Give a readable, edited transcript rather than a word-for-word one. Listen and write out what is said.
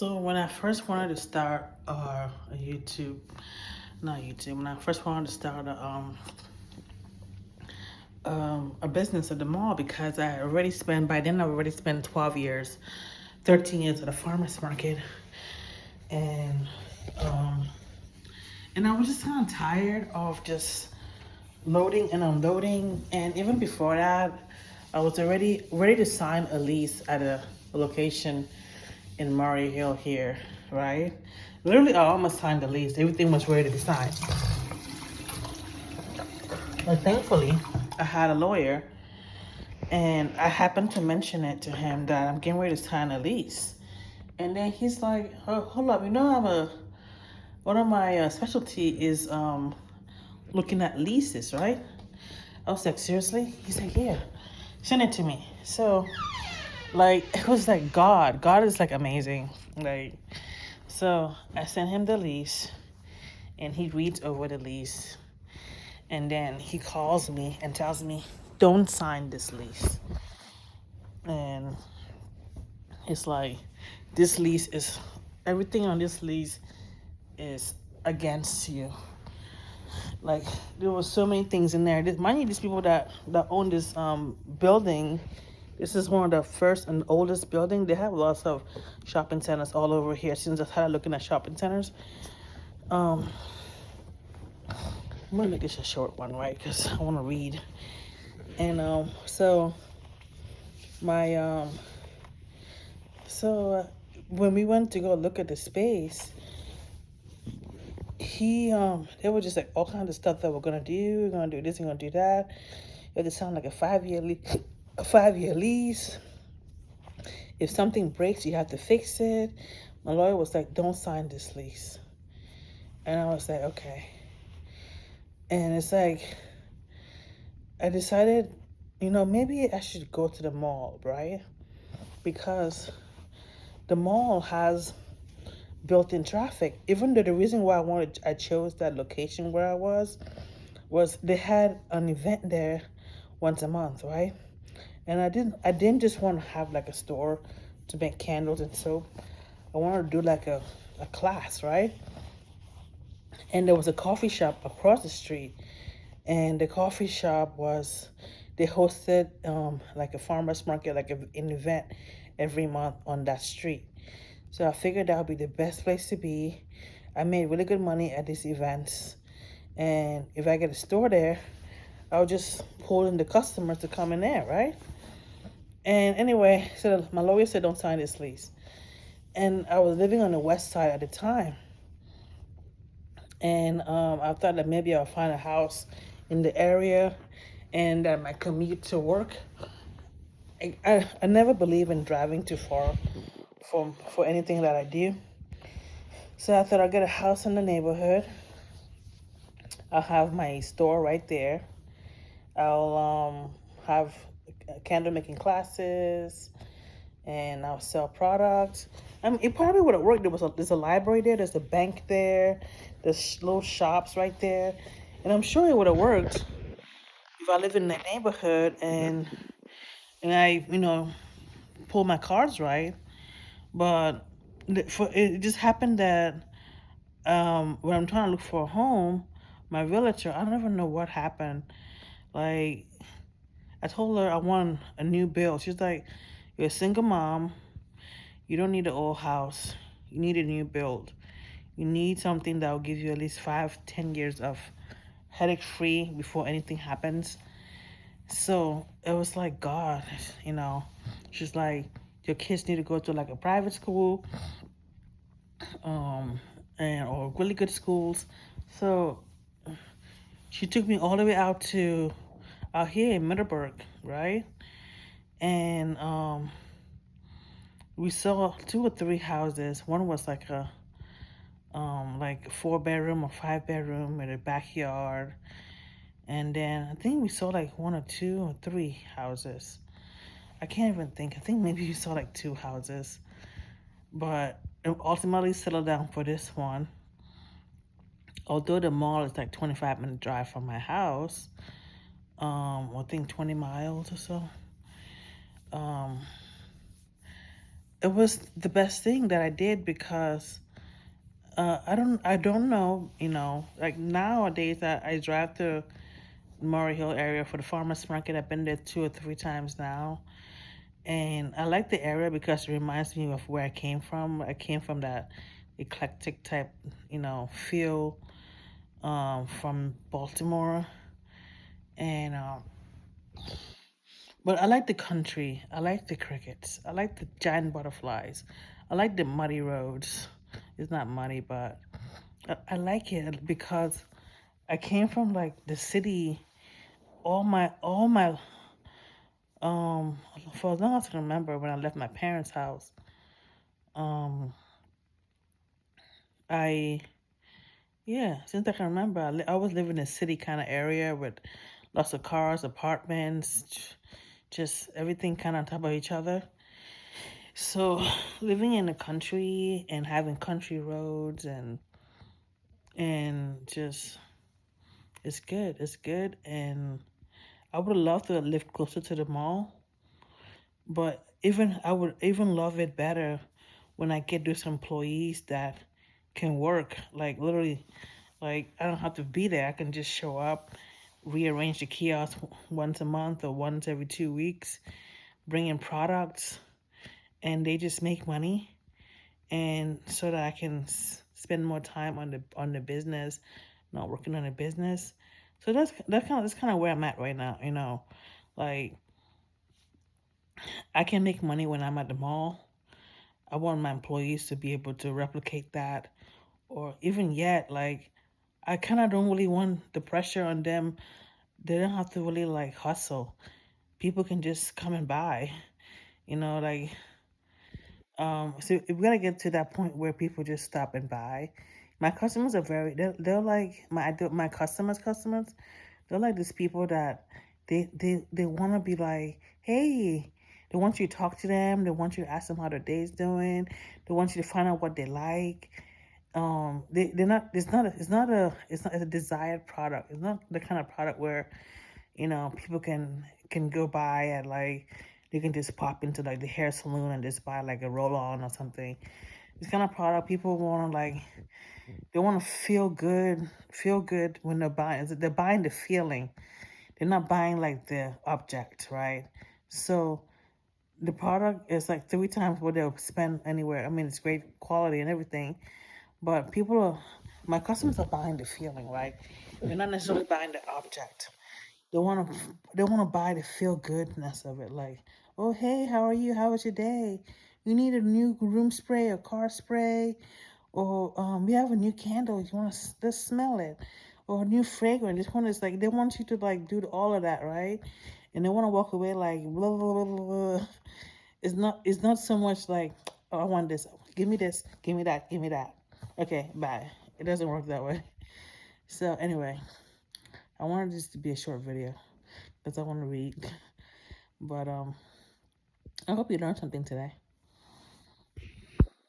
So when I first wanted to start a not YouTube, when I first wanted to start a business at the mall, because by then I already spent 12 years, 13 years at a farmer's market, and um, and I was just kind of tired of just loading and unloading. And even before that, I was already ready to sign a lease at a location in Murray Hill here, right? Literally, I almost signed the lease. Everything was ready to be signed. But thankfully, I had a lawyer, and I happened to mention it to him that I'm getting ready to sign a lease. And then he's like, oh, hold up, one of my specialty is looking at leases, right? I was like, seriously? He said, yeah, send it to me. So, like, it was like God. God is like amazing. Like, so I sent him the lease, and he reads over the lease. And then he calls me and tells me, don't sign this lease. And it's like, this lease is, everything on this lease is against you. Like, there was so many things in there. Mind you, these people that own this building, this is one of the first and oldest building. They have lots of shopping centers all over here. Since I started looking at shopping centers, um, I'm gonna make this a short one, right? Because I want to read. And so my when we went to go look at the space, they were just like all kinds of stuff that we're gonna do. We're gonna do this. We're gonna do that. It sounded like a 5 year lease. If something breaks, you have to fix it. My lawyer was like, don't sign this lease. And I was like, okay. And it's like, I decided, maybe I should go to the mall, right? Because the mall has built-in traffic. Even though the reason why I chose that location where I was they had an event there once a month, right? And I didn't just want to have like a store to make candles and soap. I wanted to do like a class, right? And there was a coffee shop across the street, and the coffee shop they hosted like a farmers market, like an event every month on that street. So I figured that would be the best place to be. I made really good money at these events, and if I get a store there, I'll just pull in the customers to come in there, right? And anyway, so my lawyer said don't sign this lease. And I was living on the west side at the time. And I thought that maybe I'll find a house in the area and that my commute to work. I never believe in driving too far for anything that I do. So I thought I'll get a house in the neighborhood. I'll have my store right there. I'll have candle making classes, and I'll sell products. It probably would have worked. There's a library there. There's a bank there. There's little shops right there, and I'm sure it would have worked if I lived in that neighborhood and I pull my cards right. But it just happened that when I'm trying to look for a home, my realtor, I don't even know what happened. Like, I told her I want a new build. She's like, you're a single mom. You don't need an old house. You need a new build. You need something that will give you at least 5-10 years of headache free before anything happens. So it was like, God, she's like, your kids need to go to like a private school, um, or really good schools. So she took me all the way out here in Middleburg, right? And we saw 2 or 3 houses. One was like a 4 bedroom or 5 bedroom with a backyard. And then I think we saw like 1 or 2 or 3 houses. I can't even think. I think maybe we saw like 2 houses. But ultimately settled down for this one. Although the mall is like 25-minute drive from my house, I think 20 miles or so. Um, it was the best thing that I did because I don't know, like nowadays I drive to Murray Hill area for the farmers market. I've been there 2 or 3 times now, and I like the area because it reminds me of where I came from. I came from that eclectic type, feel, from Baltimore, and but I like the country. I like the crickets. I like the giant butterflies. I like the muddy roads. It's not muddy, but I like it because I came from like the city. All my um for as long as I can remember, when I left my parents' house, um I yeah, since I can remember, I was living in a city kind of area with lots of cars, apartments, just everything kind of on top of each other. So living in the country and having country roads and just it's good. It's good, and I would love to live closer to the mall. But even I would even love it better when I get those employees that can work, like literally, like I don't have to be there. I can just show up, rearrange the kiosk once a month or once every 2 weeks, bring in products, and they just make money, and so that I can spend more time on the business, not working on the business. So that's kind of where I'm at right now. Like I can make money when I'm at the mall. I want my employees to be able to replicate that, or even yet, like I kind of don't really want the pressure on them. They don't have to really like hustle. People can just come and buy. Like so we gotta get to that point where people just stop and buy. My customers are they're like my customers. They're like these people that they want to be like, hey, they want you to talk to them. They want you to ask them how their day's doing. They want you to find out what they like. They're not. It's a desired product. It's not the kind of product where people can go by at like they can just pop into like the hair salon and just buy like a roll on or something. This kind of product people want to like they want to feel good when they're buying. They're buying the feeling. They're not buying like the object, right? So the product is like 3 times what they'll spend anywhere. I mean, it's great quality and everything, but my customers are buying the feeling, right? They're not necessarily buying the object. They want to buy the feel goodness of it. Like, oh hey, how are you? How was your day? You need a new room spray or car spray, or we have a new candle. You want to just smell it, or a new fragrance. This one is like they want you to like do all of that, right? And they want to walk away like blah blah blah blah. Blah. It's not so much like, oh, I want this. Give me this. Give me that. Give me that. Okay, bye. It doesn't work that way. So anyway, I wanted this to be a short video because I want to read. But I hope you learned something today.